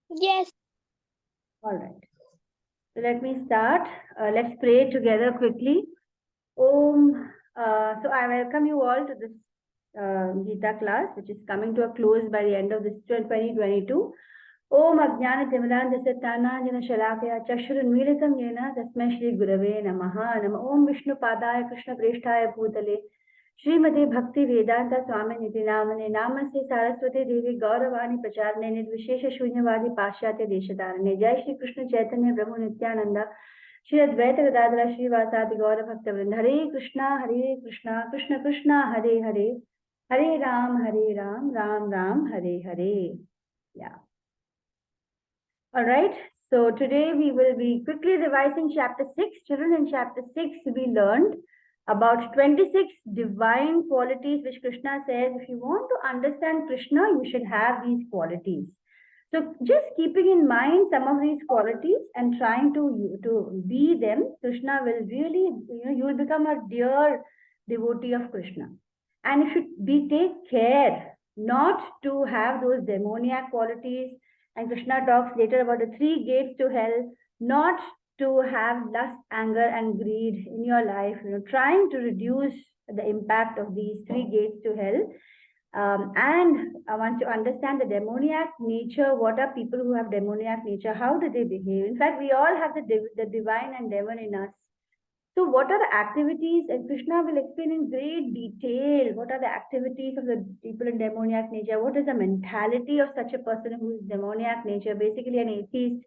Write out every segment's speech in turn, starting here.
Yes. All right. So let me start. Let's pray together quickly. Om. So I welcome you all to this Gita class, which is coming to a close by the end of this 2022. Om Ajnana Timirandasya Tananjana Shalakaya Chakshurunmilitam Yena Tasmai Shri Gurave Namaha Nama Om Vishnu Padaya Krishna Presthaya Bhutale Srimati Bhakti Vedanta Swami Niti Namane Namaste Saraswati Devi Gauravani Pracharne Nirvishesha Shunyavadi Pashyatya Deshadarane Jai Shri Krishna Chaitanya Prabhu Nityananda Shri Advaita Gadadara Shri Vasadi Gaura Bhakta Vrinda Hare Krishna Krishna Krishna Hare Hare Hare Ram Ram Ram Hare Hare. Yeah. All right. So today we will be quickly revising chapter 6. Children, in chapter 6 we learned about 26 divine qualities which Krishna says if you want to understand Krishna, you should have these qualities. So just keeping in mind some of these qualities and trying to be them, Krishna will really, you will become a dear devotee of Krishna. And you should take care not to have those demoniac qualities. And Krishna talks later about the 3 gates to hell, not to have lust, anger, and greed in your life, trying to reduce the impact of these 3 gates to hell. And once you understand the demoniac nature, what are people who have demoniac nature? How do they behave? In fact, we all have the divine and demon in us. So what are the activities? And Krishna will explain in great detail what are the activities of the people in demoniac nature. What is the mentality of such a person who is demoniac nature, basically an atheist?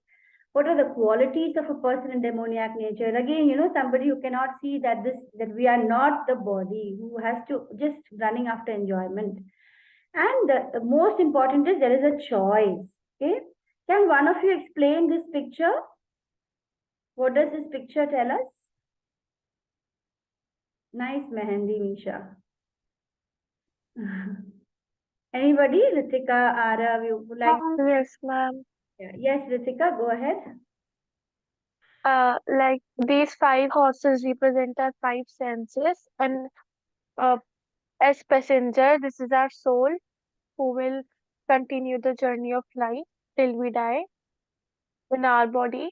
What are the qualities of a person in demoniac nature? Again, somebody who cannot see that we are not the body, who has to just running after enjoyment. And the most important is there is a choice. Okay. Can one of you explain this picture? What does this picture tell us? Nice mehendi, Misha. Anybody? Ritika, Arav, you would like? Yes, ma'am. Yes, Ritika, go ahead. Like these 5 horses represent our 5 senses, and as passenger, this is our soul who will continue the journey of life till we die in our body.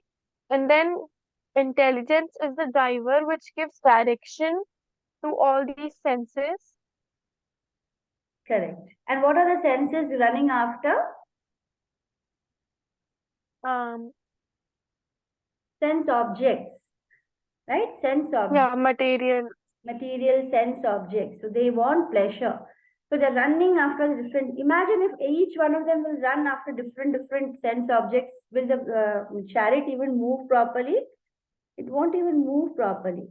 And then intelligence is the driver which gives direction to all these senses. Correct. And what are the senses running after? Sense objects, right? Sense objects. Yeah, material Sense objects. So they want pleasure. So they're running after different. Imagine if each one of them will run after different sense objects. Will the chariot even move properly? It won't even move properly,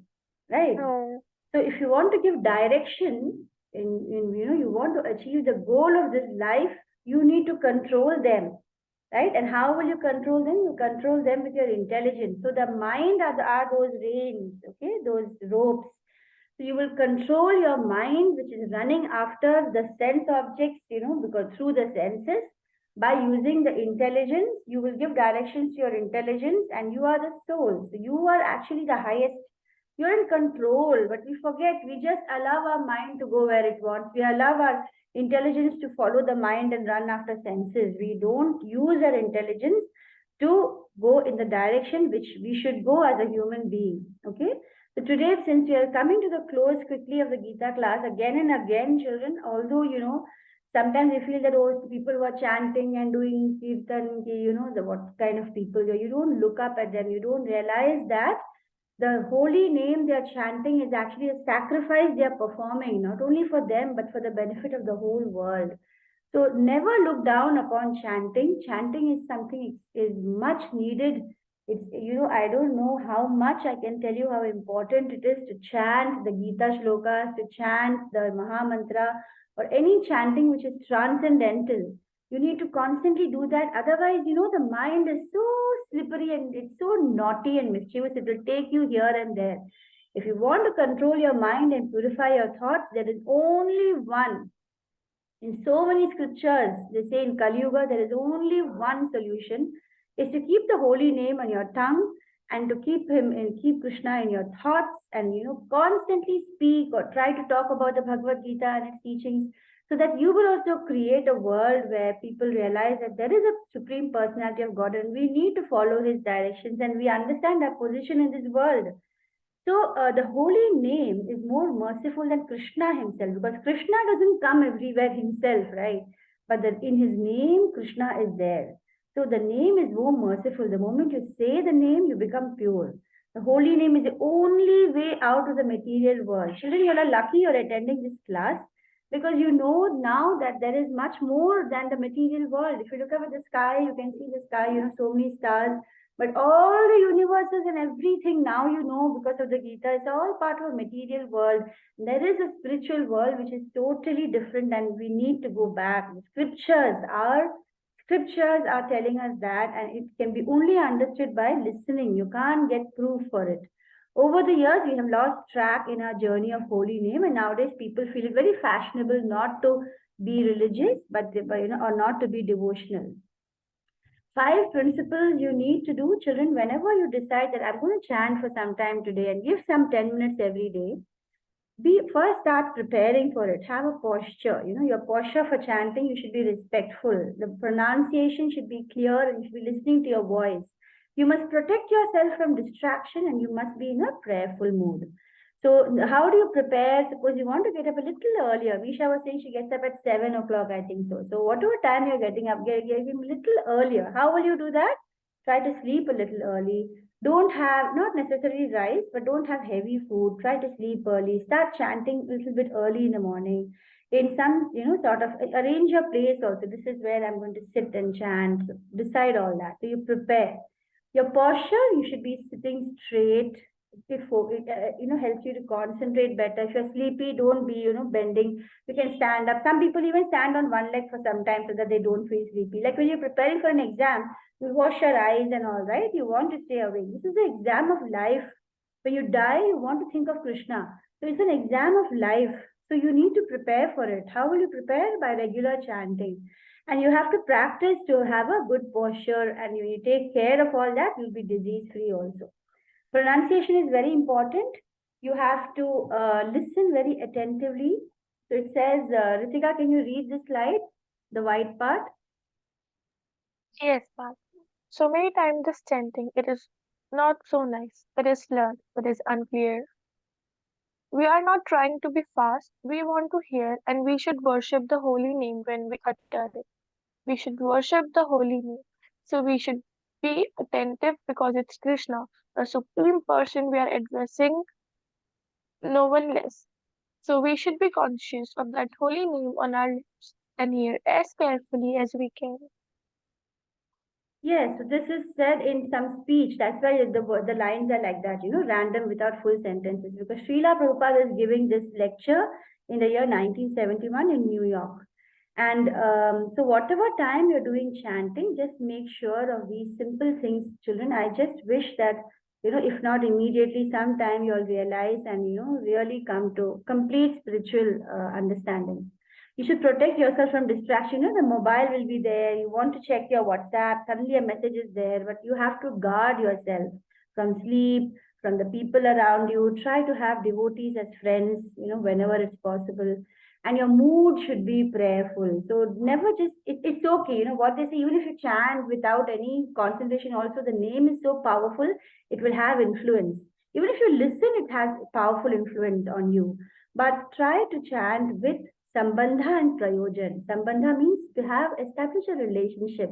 right? No. So if you want to give direction, you want to achieve the goal of this life, you need to control them, right? And how will you control them? You control them with your intelligence. So the mind are those reins, okay, those ropes. So you will control your mind, which is running after the sense objects, because through the senses, by using the intelligence, you will give directions to your intelligence, and you are the soul. So you are actually the highest. You're in control, but we forget. We just allow our mind to go where it wants. We allow our intelligence to follow the mind and run after senses. We don't use our intelligence to go in the direction which we should go as a human being. Okay. So today, since we are coming to the close quickly of the Gita class, again and again, children, although, sometimes we feel that, oh, people who are chanting and doing kirtan, what kind of people, you don't look up at them. You don't realize that the holy name they are chanting is actually a sacrifice they are performing, not only for them, but for the benefit of the whole world. So never look down upon chanting. Chanting is something is much needed. It's, I don't know how much I can tell you how important it is to chant the Gita shlokas, to chant the Maha Mantra, or any chanting which is transcendental. You need to constantly do that. Otherwise, the mind is so slippery and it's so naughty and mischievous. It will take you here and there. If you want to control your mind and purify your thoughts, there is only one. In so many scriptures, they say in Kali Yuga, there is only one solution, is to keep the holy name on your tongue and to keep Krishna in your thoughts, and constantly speak or try to talk about the Bhagavad Gita and its teachings. so that you will also create a world where people realize that there is a supreme personality of God and we need to follow his directions and we understand our position in this world. So the holy name is more merciful than Krishna himself, because Krishna doesn't come everywhere himself, right? But in his name, Krishna is there. So the name is more merciful. The moment you say the name, you become pure. The holy name is the only way out of the material world. Children, you are lucky you're attending this class, because you know now that there is much more than the material world. If you look up at the sky, you can see the sky, so many stars, but all the universes and everything now because of the Gita, is all part of a material world. There is a spiritual world which is totally different and we need to go back. The scriptures are telling us that, and it can be only understood by listening. You can't get proof for it. Over the years, we have lost track in our journey of holy name, and nowadays people feel it very fashionable not to be religious, or not to be devotional. 5 principles you need to do, children, whenever you decide that I'm going to chant for some time today and give some 10 minutes every day. First start preparing for it. Have a posture. Your posture for chanting, you should be respectful. The pronunciation should be clear and you should be listening to your voice. You must protect yourself from distraction and you must be in a prayerful mood. So how do you prepare? Suppose you want to get up a little earlier. Visha was saying she gets up at 7 o'clock, I think so. So whatever time you're getting up, get a little earlier. How will you do that? Try to sleep a little early. Don't have, not necessarily rice, but don't have heavy food. Try to sleep early. Start chanting a little bit early in the morning. In some, sort of arrange your place also. This is where I'm going to sit and chant. So decide all that. So you prepare. Your posture, you should be sitting straight. It helps you to concentrate better. If you're sleepy, don't be, bending. You can stand up. Some people even stand on one leg for some time so that they don't feel sleepy. Like when you're preparing for an exam, you wash your eyes and all, right? You want to stay awake. This is the exam of life. When you die, you want to think of Krishna. So it's an exam of life. So you need to prepare for it. How will you prepare? By regular chanting. And you have to practice to have a good posture. And when you take care of all that, you'll be disease free also. Pronunciation is very important. You have to listen very attentively. So it says, Ritika, can you read this slide? The white part? Yes, Pat. So many times this chanting, it is not so nice. It is slurred. It is unclear. We are not trying to be fast. We want to hear, and we should worship the holy name when we utter it. We should worship the holy name. So we should be attentive because it's Krishna, the supreme person we are addressing, no one less. So we should be conscious of that holy name on our lips and hear as carefully as we can. Yes, so this is said in some speech. That's why the lines are like that, random without full sentences. Because Srila Prabhupada is giving this lecture in the year 1971 in New York. And so whatever time you're doing chanting, just make sure of these simple things, children. I just wish that, if not immediately, sometime you'll realize and, really come to complete spiritual understanding. You should protect yourself from distraction. The mobile will be there. You want to check your WhatsApp. Suddenly a message is there, but you have to guard yourself from sleep, from the people around you. Try to have devotees as friends, whenever it's possible. And your mood should be prayerful. So never it's okay. What they say, even if you chant without any concentration, also the name is so powerful, it will have influence. Even if you listen, it has powerful influence on you. But try to chant with Sambandha and Prayojan. Sambandha means to have established a relationship,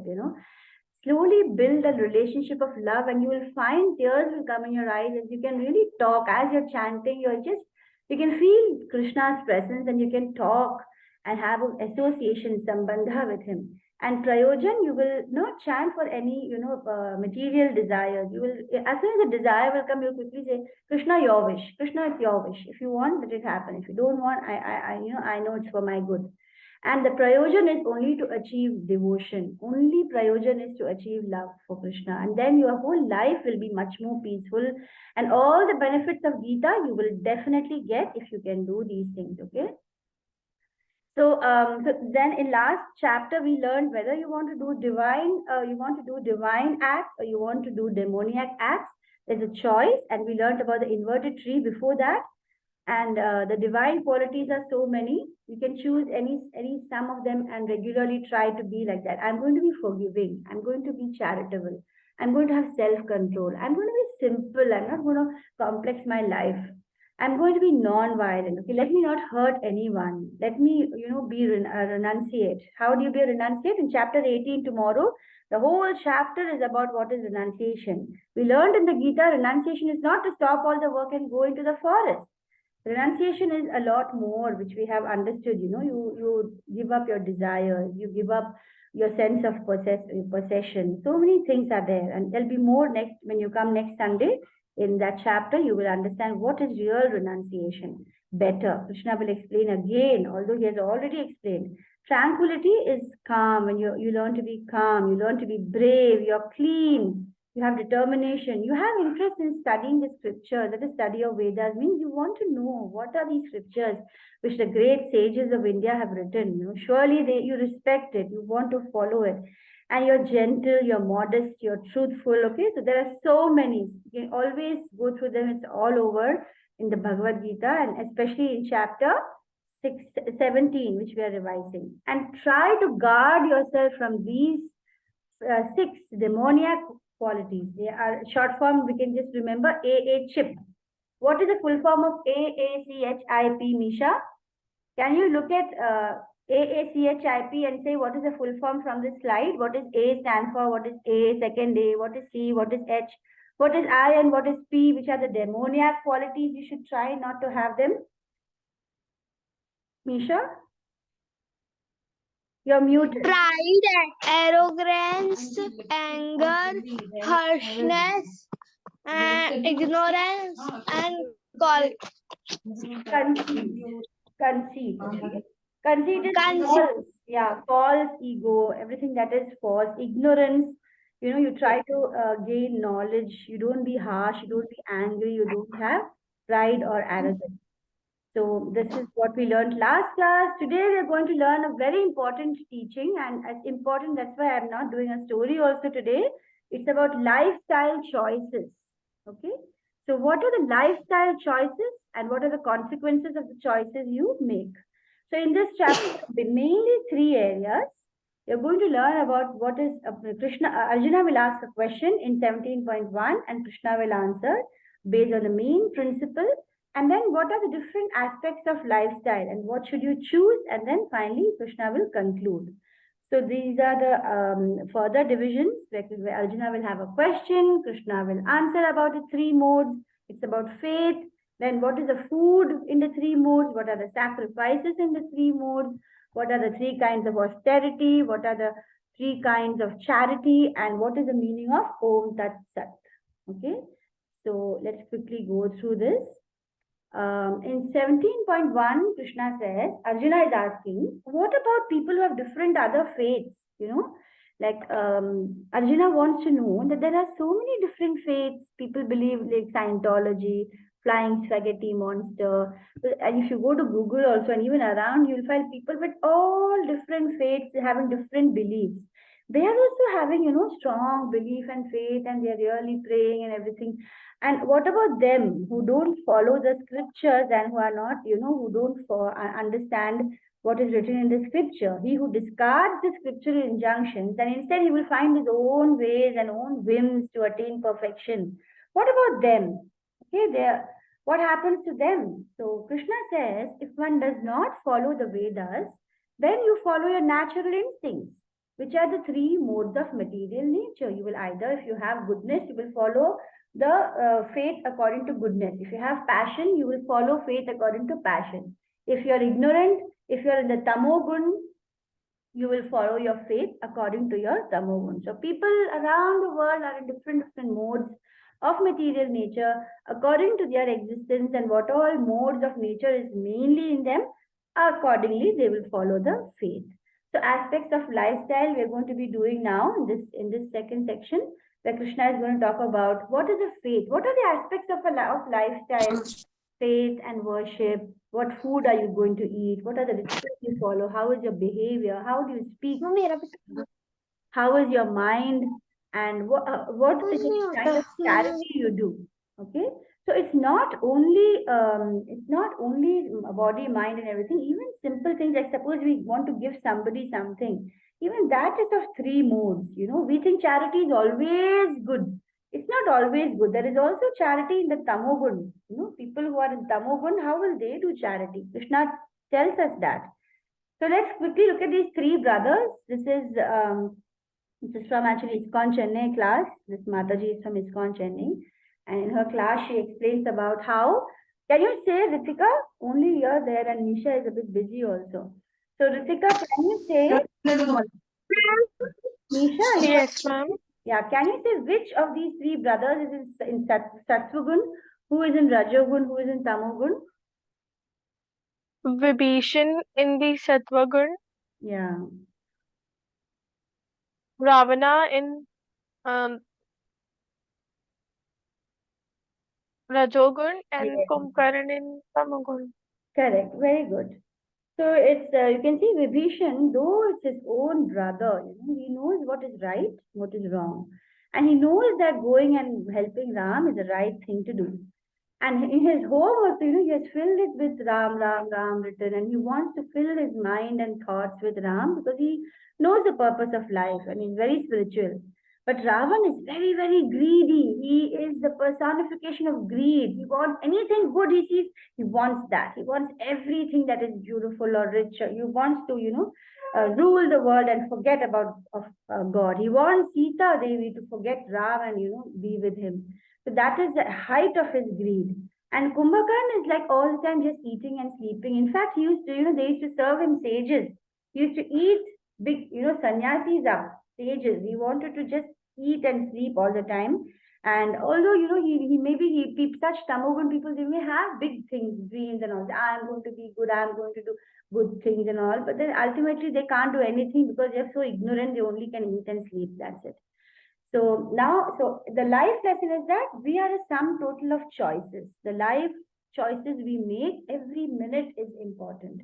Slowly build a relationship of love and you will find tears will come in your eyes as you can really talk. As you're chanting, you can feel Krishna's presence and you can talk and have an association, Sambandha with him. And Prayojan, you will not chant for any, material desires. You will, as soon as the desire will come, you'll quickly say, Krishna, your wish. Krishna, it's your wish. If you want, let it happen. If you don't want, I know it's for my good. And the prayojan is only to achieve devotion. Only prayojan is to achieve love for Krishna. And then your whole life will be much more peaceful. And all the benefits of Gita you will definitely get if you can do these things, okay? So then in last chapter, we learned whether you want to do divine acts or you want to do demoniac acts. There's a choice, and we learned about the inverted tree before that. And the divine qualities are so many. You can choose any some of them and regularly try to be like that. I'm going to be forgiving. I'm going to be charitable. I'm going to have self-control. I'm going to be simple. I'm not going to complex my life. I'm going to be non-violent. Okay, let me not hurt anyone. Let me, be renunciate. How do you be a renunciate? In chapter 18 tomorrow, the whole chapter is about what is renunciation. We learned in the Gita, renunciation is not to stop all the work and go into the forest. Renunciation is a lot more, which we have understood. You give up your desires, you give up your sense of possession. So many things are there, and there'll be more next when you come next Sunday. In that chapter, you will understand what is real renunciation better. Krishna will explain again, although he has already explained. Tranquility is calm. When you learn to be calm, you learn to be brave, you're clean, you have determination, you have interest in studying the scriptures. That is, study of Vedas means you want to know what are these scriptures which the great sages of India have written. Surely you respect it, you want to follow it, and you're gentle, you're modest, you're truthful. Okay, so there are so many. You can always go through them. It's all over in the Bhagavad Gita, and especially in chapter 17, which we are revising. And try to guard yourself from these 6 demoniac qualities. They are short form, we can just remember chip. What is the full form of AACHIP, Misha? Can you look at AACHIP and say what is the full form from this slide? What is A stand for? What is A, second A? What is C? What is H? What is I and what is P? Which are the demoniac qualities? You should try not to have them. Misha? You're muted. Pride, arrogance, anger, harshness, and ignorance, and Conceit. Okay. Conceit is false. Yeah, false ego, everything that is false. Ignorance. You try to gain knowledge. You don't be harsh. You don't be angry. You don't have pride or arrogance. So this is what we learned last class. Today we are going to learn a very important teaching, and as important, that's why I'm not doing a story also today. It's about lifestyle choices. Okay. So what are the lifestyle choices and what are the consequences of the choices you make? So in this chapter, mainly 3 areas. You're going to learn about what is Arjuna will ask a question in 17.1 and Krishna will answer based on the main principle. And then what are the different aspects of lifestyle and what should you choose? And then finally, Krishna will conclude. So these are the further divisions where Arjuna will have a question, Krishna will answer about the 3 modes. It's about faith. Then what is the food in the 3 modes? What are the sacrifices in the 3 modes? What are the 3 kinds of austerity? What are the 3 kinds of charity? And what is the meaning of Om Tat Sat? Okay. So let's quickly go through this. In 17.1, Krishna says, Arjuna is asking, what about people who have different other faiths? Like Arjuna wants to know that there are so many different faiths. People believe like Scientology, flying spaghetti monster. And if you go to Google also and even around, you'll find people with all different faiths having different beliefs. They are also having, strong belief and faith, and they're really praying and everything. And what about them who don't follow the scriptures and who are not, who don't understand what is written in the scripture? He who discards the scriptural injunctions and instead he will find his own ways and own whims to attain perfection. What about them? Okay, what happens to them? So Krishna says, if one does not follow the Vedas, then you follow your natural instincts, which are the 3 modes of material nature. You will either, if you have goodness, you will follow the faith according to goodness. If you have passion, you will follow faith according to passion. If you are ignorant, if you are in the tamogun, you will follow your faith according to your tamogun. So people around the world are in different modes of material nature according to their existence, and what all modes of nature is mainly in them, accordingly they will follow the faith. So aspects of lifestyle we are going to be doing now in this second section, where Krishna is going to talk about what is a faith, what are the aspects of lifestyle, faith and worship, what food are you going to eat, what are the rituals you follow, how is your behavior, how do you speak, how is your mind, and what is the kind of charity you do. Okay, So it's not only body, mind, and everything. Even simple things like suppose we want to give somebody something, even that is of three modes. We think charity is always good. It's not always good. There is also charity in the tamogun. People who are in tamogun, how will they do charity? Krishna tells us that. So let's quickly look at these three brothers. This is from actually ISKCON Chennai class. This Mataji is from ISKCON Chennai. And in her class, she explains about how. Can you say, Ritika? Only you're there, and Nisha is a bit busy also. So, Ritika, can you say, Nisha? Yes, ma'am. Yeah, can you say which of these three brothers is in Sattvagun, who is in Rajogun, who is in Tamogun? Vibhishan in the Sattvagun, Yeah, Ravana in um, Rajogun, and yes, Kumbhakarna in Tamagun. correct. Very good. So it's you can see Vibhishan, though it's his own brother, he knows what is right, what is wrong, and he knows that going and helping Ram is the right thing to do. And in his home also, he has filled it with Ram, Ram, Ram written, and he wants to fill his mind and thoughts with Ram because he knows the purpose of life and he's very spiritual. But Ravan is very, very greedy. He is the personification of greed. He wants anything good he sees, he wants that. He wants everything that is beautiful or rich. He wants to, rule the world and forget about God. He wants Sita Devi to forget Ram and, be with him. So that is the height of his greed. And Kumbhakarna is like all the time just eating and sleeping. In fact, he used to, they used to serve him sages. He used to eat big, sannyasis up, sages. He wanted to just eat and sleep all the time. And although, such tamogun people, they may have big things, dreams and all. I'm going to be good, I'm going to do good things and all. But then ultimately they can't do anything because they're so ignorant, they only can eat and sleep. That's it. So the life lesson is that we are a sum total of choices. The life choices we make every minute is important.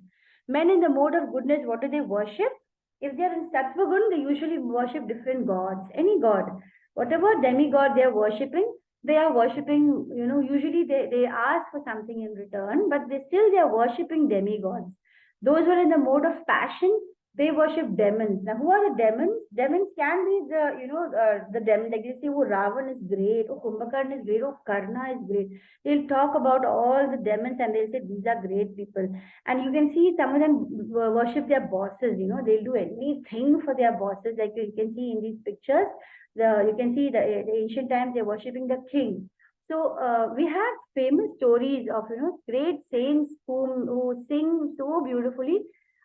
Men in the mode of goodness, what do they worship? If they are in Sattvagun, they usually worship different gods, any god. Whatever demigod they are worshipping, usually they ask for something in return, but they are worshipping demigods. Those who are in the mode of passion, they worship demons. Now, who are the demons? Demons can be the demon. Like they say, oh, Ravan is great, oh, Kumbhakarna is great, oh, Karna is great. They'll talk about all the demons and they'll say these are great people. And you can see some of them worship their bosses. They'll do anything for their bosses. Like you can see in these pictures, you can see the ancient times they're worshiping the king. So we have famous stories of great saints who sing so beautifully.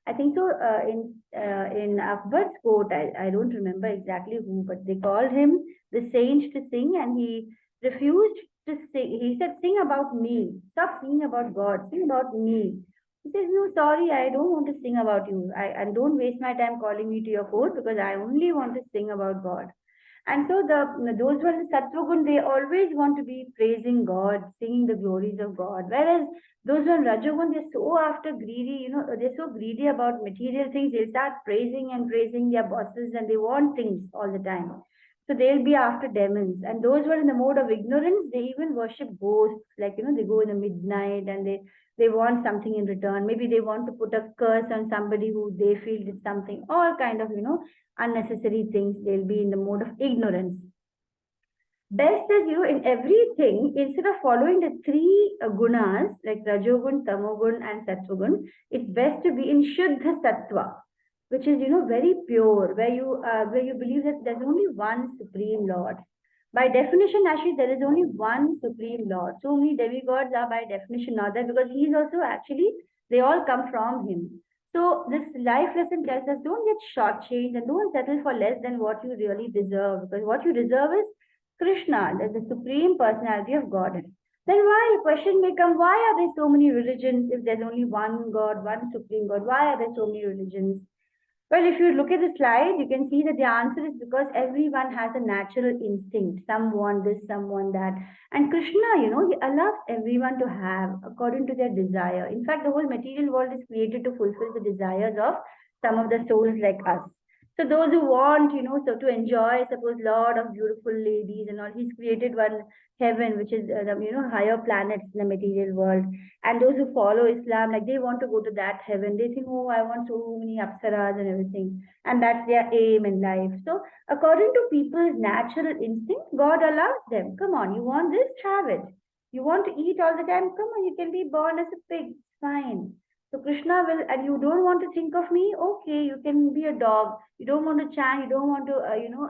I think so. In Akbar's court, I don't remember exactly who, but they called him the saint to sing, and he refused to sing. He said, "Sing about me. Stop singing about God. Sing about me." He says, "No, sorry, I don't want to sing about you. And don't waste my time calling me to your court because I only want to sing about God." And so those who are in Sattvagun, they always want to be praising God, singing the glories of God. Whereas those who are in Rajogun, they're so after greedy, they're so greedy about material things. They'll start praising and praising their bosses and they want things all the time. So they'll be after demons. And those who are in the mode of ignorance, they even worship ghosts. Like, they go in the midnight and they want something in return. Maybe they want to put a curse on somebody who they feel did something, all kind of, unnecessary things. They'll be in the mode of ignorance. Best is, in everything, instead of following the three gunas, like Rajogun, Tamogun, and Sattvagun, it's best to be in Shuddha Sattva, which is, very pure, where you believe that there's only one Supreme Lord. By definition, actually, there is only one Supreme Lord. So many demigods are by definition not there because he's also actually, they all come from him. So this life lesson tells us don't get shortchanged and don't settle for less than what you really deserve, because what you deserve is Krishna, the supreme personality of Godhead. Then why, a question may come, why are there so many religions if there's only one God, one supreme God? Why are there so many religions? Well, if you look at the slide, you can see that the answer is because everyone has a natural instinct. Some want this, some want that. And Krishna, he allows everyone to have according to their desire. In fact, the whole material world is created to fulfill the desires of some of the souls like us. So those who want, so to enjoy, suppose lot of beautiful ladies and all, he's created one heaven, which is the higher planets in the material world. And those who follow Islam, like they want to go to that heaven. They think, oh, I want so many apsaras and everything, and that's their aim in life. So according to people's natural instinct, God allows them. Come on, you want this, have it. You want to eat all the time, come on, you can be born as a pig, fine. So Krishna will, and you don't want to think of me, okay, you can be a dog. You don't want to chant, you don't want to,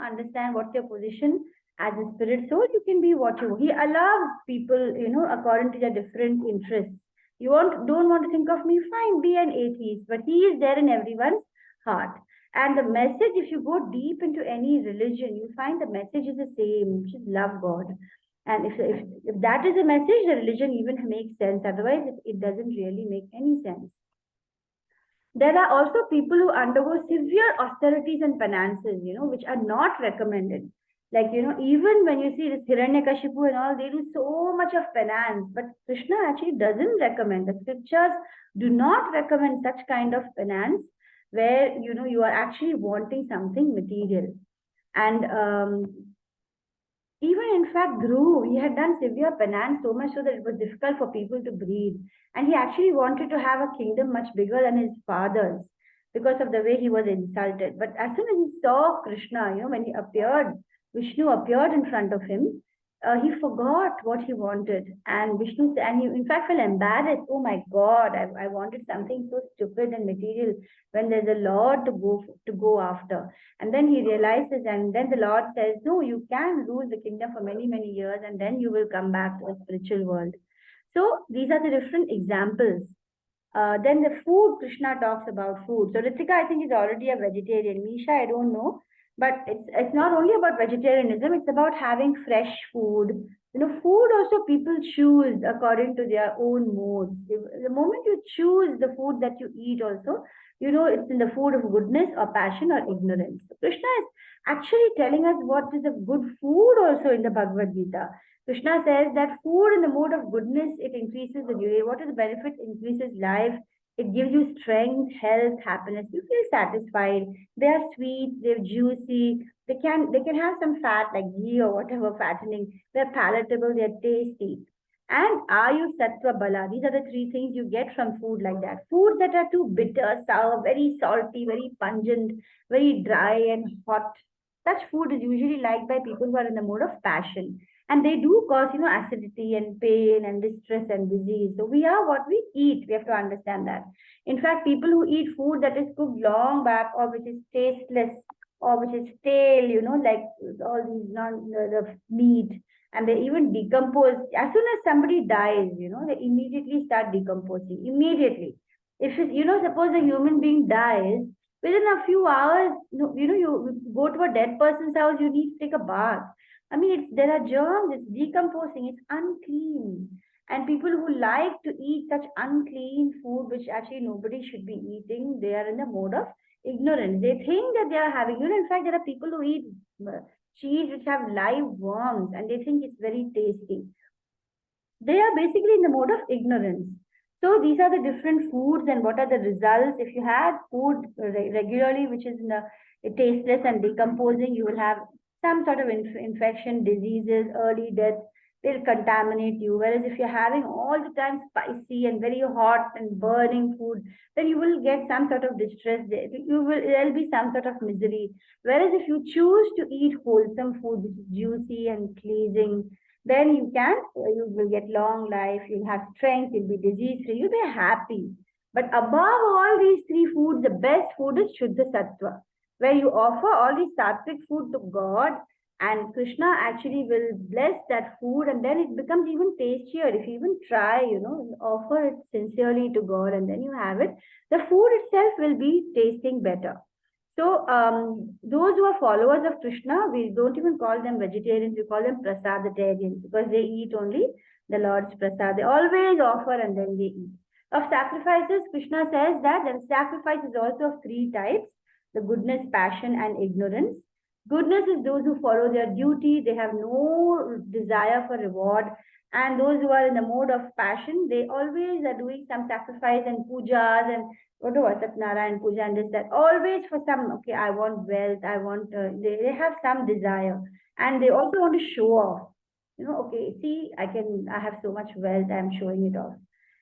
understand what's your position as a spirit soul, you can be what you. He allows people, according to their different interests. Don't want to think of me, fine, be an atheist, but he is there in everyone's heart. And the message, if you go deep into any religion, you find the message is the same, which is love God. And if that is a message, the religion even makes sense. Otherwise, it doesn't really make any sense. There are also people who undergo severe austerities and penances, which are not recommended. Like, even when you see this Hiranyakashipu and all, they do so much of penance, but Krishna actually doesn't recommend. The scriptures do not recommend such kind of penance where, you are actually wanting something material. And even in fact, Dhruv, he had done severe penance so much so that it was difficult for people to breathe. And he actually wanted to have a kingdom much bigger than his father's because of the way he was insulted. But as soon as he saw Krishna, when he appeared, Vishnu appeared in front of him, he forgot what he wanted. And Vishnu, and he in fact felt embarrassed. Oh my God, I wanted something so stupid and material when there's a lot to go after. And then he realizes, and then the Lord says, no, you can rule the kingdom for many, many years, and then you will come back to the spiritual world. So these are the different examples. Then the food, Krishna talks about food. So Ritika, I think, is already a vegetarian. Misha, I don't know. But it's not only about vegetarianism, it's about having fresh food. Food also people choose according to their own modes. The moment you choose the food that you eat also, it's in the food of goodness or passion or ignorance. So Krishna is actually telling us what is a good food also in the Bhagavad Gita. Krishna says that food in the mode of goodness, it increases the duty. What are the benefits? Increases life. It gives you strength, health, happiness. You feel satisfied. They are sweet, they're juicy. They can have some fat like ghee or whatever fattening. They're palatable, they're tasty. And Ayu Sattva Bala. These are the three things you get from food like that. Foods that are too bitter, sour, very salty, very pungent, very dry and hot. Such food is usually liked by people who are in the mode of passion. And they do cause, acidity and pain and distress and disease. So we are what we eat. We have to understand that. In fact, people who eat food that is cooked long back or which is tasteless or which is stale, like all these the meat, and they even decompose. As soon as somebody dies, they immediately start decomposing. Immediately. If suppose a human being dies, within a few hours, you go to a dead person's house, you need to take a bath. I mean, there are germs, it's decomposing, it's unclean. And people who like to eat such unclean food, which actually nobody should be eating, they are in the mode of ignorance. They think that they are having, in fact, there are people who eat cheese which have live worms and they think it's very tasty. They are basically in the mode of ignorance. So these are the different foods and what are the results. If you have food regularly, which is tasteless and decomposing, you will have some sort of infection, diseases, early death. They'll contaminate you. Whereas if you're having all the time spicy and very hot and burning food, then you will get some sort of distress. There'll be some sort of misery. Whereas if you choose to eat wholesome food, which is juicy and pleasing, then you will get long life, you'll have strength, you'll be disease free, you'll be happy. But above all these three foods, the best food is Shuddha Sattva, where you offer all these sattvic food to God, and Krishna actually will bless that food, and then it becomes even tastier. If you even try, offer it sincerely to God, and then you have it, the food itself will be tasting better. So those who are followers of Krishna, we don't even call them vegetarians, we call them prasaditarians because they eat only the Lord's prasad. They always offer and then they eat. Of sacrifices, Krishna says that the sacrifice is also of three types: the goodness, passion, and ignorance. Goodness is those who follow their duty, they have no desire for reward. And those who are in the mode of passion, they always are doing some sacrifice and pujas and whatever, Satnarayan puja and this, that, always for some, okay, I want wealth, I want, they have some desire. And they also want to show off. Okay, see, I have so much wealth, I'm showing it off.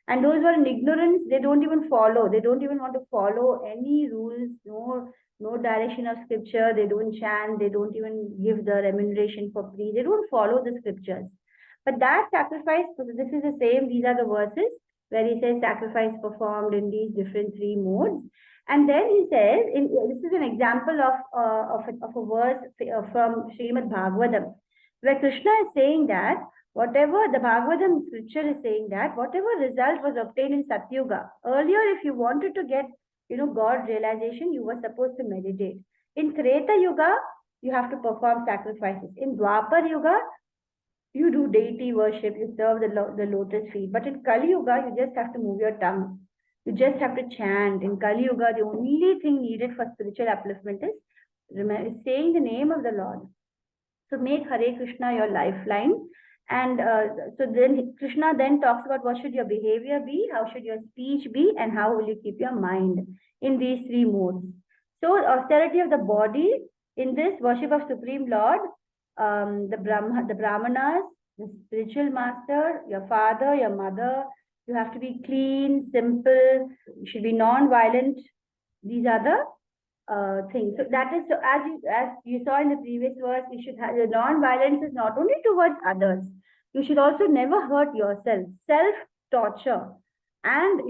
And those who are in ignorance, they don't even follow. They don't even want to follow any rules, no direction of scripture. They don't chant. They don't even give the remuneration for free. They don't follow the scriptures. But that sacrifice, this is the same. These are the verses where he says sacrifice performed in these different three modes. And then he says, this is an example of a verse from Srimad Bhagavatam, where Krishna is saying that whatever the Bhagavatam scripture is saying that whatever result was obtained in Satyuga, earlier if you wanted to get, God realization, you were supposed to meditate. In Treta Yuga, you have to perform sacrifices. In Dwapar Yuga, you do deity worship, you serve the lotus feet. But in Kali Yuga, you just have to move your tongue. You just have to chant. In Kali Yuga, the only thing needed for spiritual upliftment is saying the name of the Lord. So make Hare Krishna your lifeline. And so then Krishna then talks about what should your behavior be, how should your speech be, and how will you keep your mind in these three modes. So austerity of the body, in this worship of Supreme Lord, the Brahmanas, the spiritual master, your father, your mother, you have to be clean, simple, you should be non-violent. These are the things. So that is, so as you saw in the previous verse, you should have, the non-violence is not only towards others, you should also never hurt yourself. Self-torture and,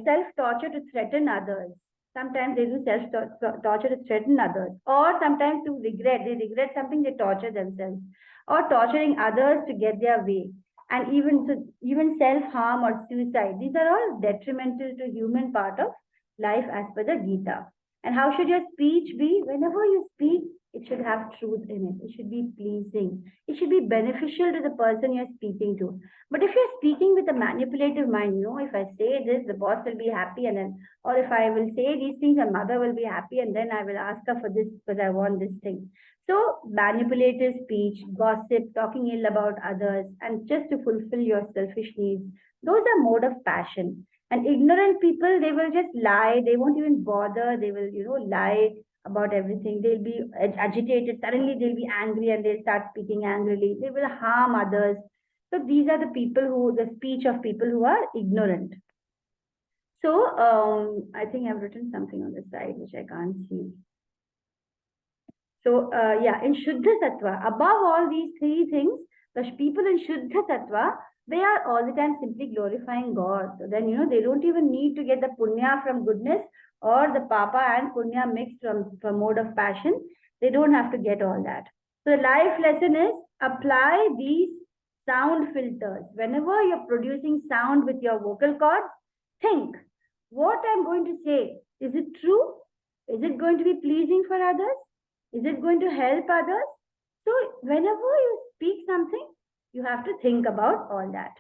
self-torture to threaten others. Sometimes they do self-torture to threaten others, or sometimes to regret. They regret something, they torture themselves, or torturing others to get their way. And even self-harm or suicide. These are all detrimental to human part of life as per the Gita. And how should your speech be? Whenever you speak, it should have truth in it. It should be pleasing. It should be beneficial to the person you're speaking to. But if you're speaking with a manipulative mind, if I say this, the boss will be happy, and then, or if I will say these things, my mother will be happy, and then I will ask her for this because I want this thing. So manipulative speech, gossip, talking ill about others, and just to fulfill your selfish needs, those are mode of passion. And ignorant people, they will just lie. They won't even bother. They will, lie about everything. They'll be agitated. Suddenly they'll be angry and they'll start speaking angrily. They will harm others. So these are the people the speech of people who are ignorant. So I think I've written something on the side which I can't see. So in Shuddha Sattva, above all these three things, the people in Shuddha Sattva, they are all the time simply glorifying God. So then, they don't even need to get the punya from goodness or the papa and punya mixed from mode of passion. They don't have to get all that. So the life lesson is apply these sound filters. Whenever you're producing sound with your vocal cords, think, what I'm going to say, is it true? Is it going to be pleasing for others? Is it going to help others? So whenever you speak something, you have to think about all that.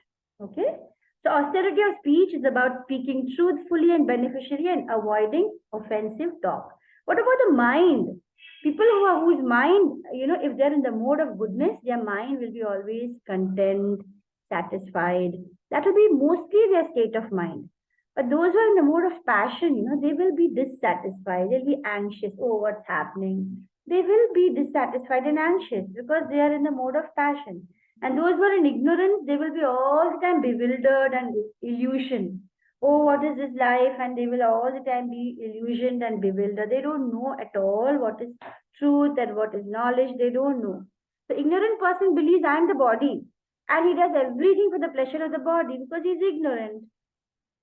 Okay? So austerity of speech is about speaking truthfully and beneficially and avoiding offensive talk. What about the mind? People whose mind, if they're in the mode of goodness, their mind will be always content, satisfied. That will be mostly their state of mind. But those who are in the mode of passion, they will be dissatisfied. They'll be anxious. Oh, what's happening? They will be dissatisfied and anxious because they are in the mode of passion. And those who are in ignorance, they will be all the time bewildered and illusion. Oh, what is this life? And they will all the time be illusioned and bewildered. They don't know at all what is truth and what is knowledge. They don't know. The ignorant person believes I am the body. And he does everything for the pleasure of the body because he is ignorant.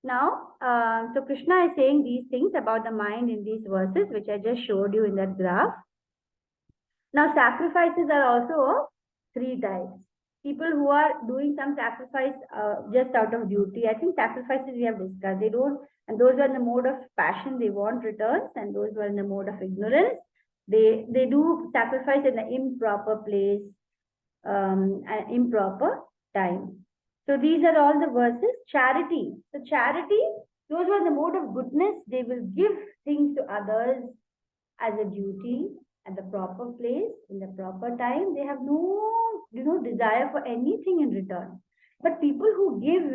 Now, so Krishna is saying these things about the mind in these verses, which I just showed you in that graph. Now, sacrifices are also of three types. People who are doing some sacrifice just out of duty. I think sacrifices we have discussed. They don't, and those who are in the mode of passion, they want returns, and those who are in the mode of ignorance, they do sacrifice in an improper place, an improper time. So these are all the verses. Charity. So charity, those who are in the mode of goodness, they will give things to others as a duty at the proper place, in the proper time. They have no, desire for anything in return. But people who give,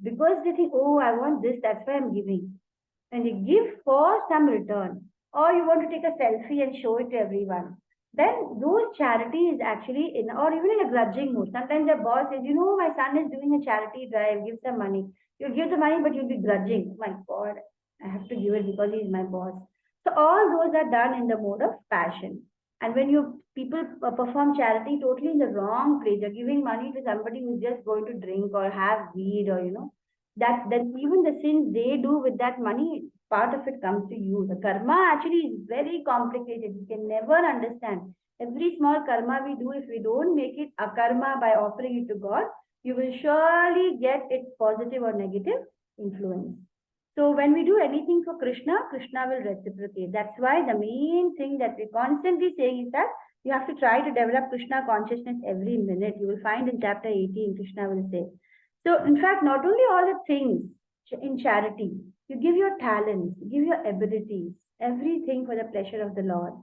because they think, oh, I want this, that's why I'm giving. And they give for some return. Or you want to take a selfie and show it to everyone. Then those charities actually, or even in a grudging mood. Sometimes the boss says, my son is doing a charity drive, give some money. You'll give the money, but you'll be grudging. My God, I have to give it because he's my boss. So all those are done in the mode of passion. And when you people perform charity totally in the wrong place, you're giving money to somebody who's just going to drink or have weed, or that even the sins they do with that money, part of it comes to you. The karma actually is very complicated. You can never understand. Every small karma we do, if we don't make it a karma by offering it to God, you will surely get its positive or negative influence. So when we do anything for Krishna, Krishna will reciprocate. That's why the main thing that we're constantly saying is that you have to try to develop Krishna consciousness every minute. You will find in chapter 18, Krishna will say. So in fact, not only all the things in charity, you give your talents, you give your abilities, everything for the pleasure of the Lord.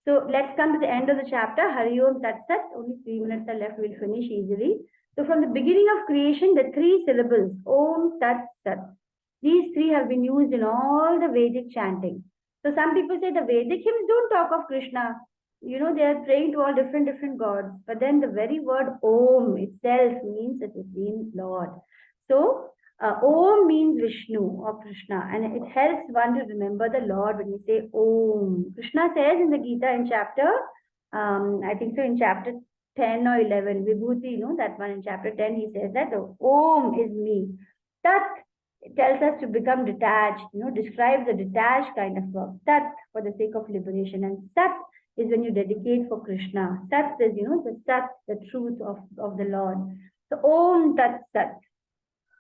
So let's come to the end of the chapter. Hari Om Tat Sat. Only 3 minutes are left. We'll finish easily. So from the beginning of creation, the 3 syllables, Om Tat Sat. These 3 have been used in all the Vedic chanting. So some people say the Vedic hymns don't talk of Krishna. They are praying to all different gods. But then the very word Om itself means the Supreme Lord. So Om means Vishnu or Krishna, and it helps one to remember the Lord when you say Om. Krishna says in the Gita in chapter, I think so in chapter 10 or 11, Vibhuti, that one in chapter 10, he says that the Om is me. Tat tells us to become detached, describes a detached kind of work. Tat for the sake of liberation, and Sat is when you dedicate for Krishna. Sat is, the Sat, the truth of the Lord. So Om Tat Sat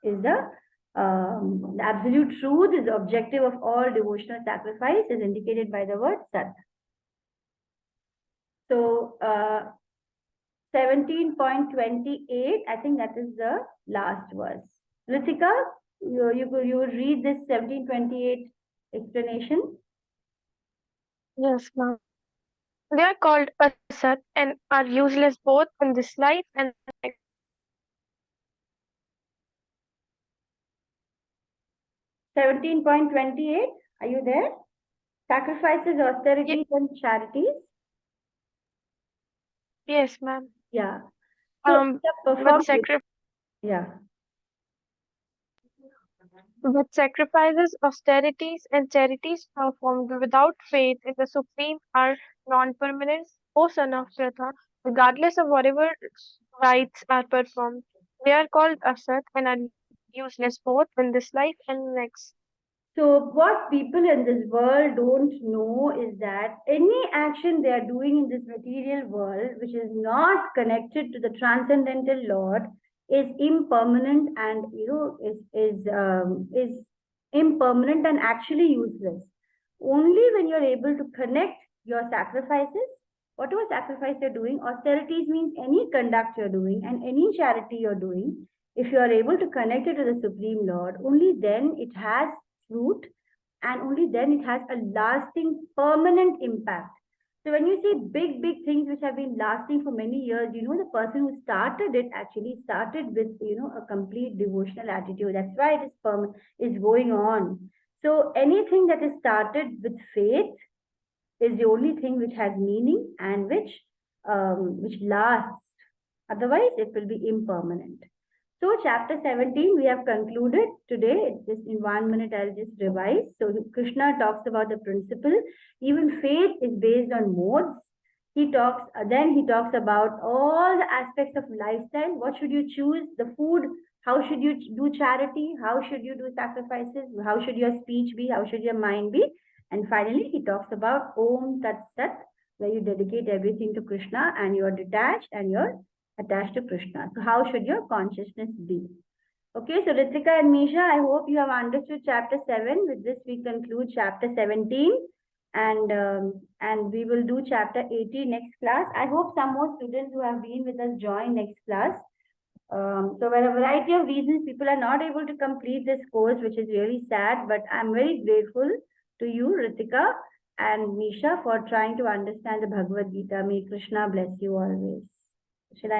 is the absolute truth, is the objective of all devotional sacrifice, is indicated by the word Sat. So 17.28, I think that is the last verse. Ritika, you would read this 1728 explanation. Yes, ma'am. They are called asat and are useless both in this life and the next. 17.28, are you there? Sacrifices, austerities, and charities. Yes, ma'am. Yeah. So But sacrifices, austerities, and charities performed without faith in the Supreme are non-permanent. O son of Pratha, regardless of whatever rites are performed, they are called asat and are useless both in this life and next. So what people in this world don't know is that any action they are doing in this material world, which is not connected to the transcendental Lord, is impermanent and is impermanent and actually useless. Only when you're able to connect your sacrifices, whatever sacrifice you're doing, austerities means any conduct you're doing and any charity you're doing, if you are able to connect it to the Supreme Lord, only then it has fruit, and only then it has a lasting, permanent impact. So when you see big things which have been lasting for many years, the person who started it actually started with, a complete devotional attitude. That's why it is going on. So anything that is started with faith is the only thing which has meaning and which lasts. Otherwise, it will be impermanent. So chapter 17, we have concluded today. It's just in 1 minute, I'll just revise. So Krishna talks about the principle. Even faith is based on modes. Then he talks about all the aspects of lifestyle. What should you choose? The food. How should you do charity? How should you do sacrifices? How should your speech be? How should your mind be? And finally, he talks about Om Tat Sat, where you dedicate everything to Krishna and you're detached and you're attached to Krishna. So how should your consciousness be? Okay, so Ritika and Misha, I hope you have understood chapter 7. With this, we conclude chapter 17. And we will do chapter 18 next class. I hope some more students who have been with us join next class. So for a variety of reasons, people are not able to complete this course, which is really sad, but I'm very grateful to you, Ritika and Misha, for trying to understand the Bhagavad Gita. May Krishna bless you always. Should I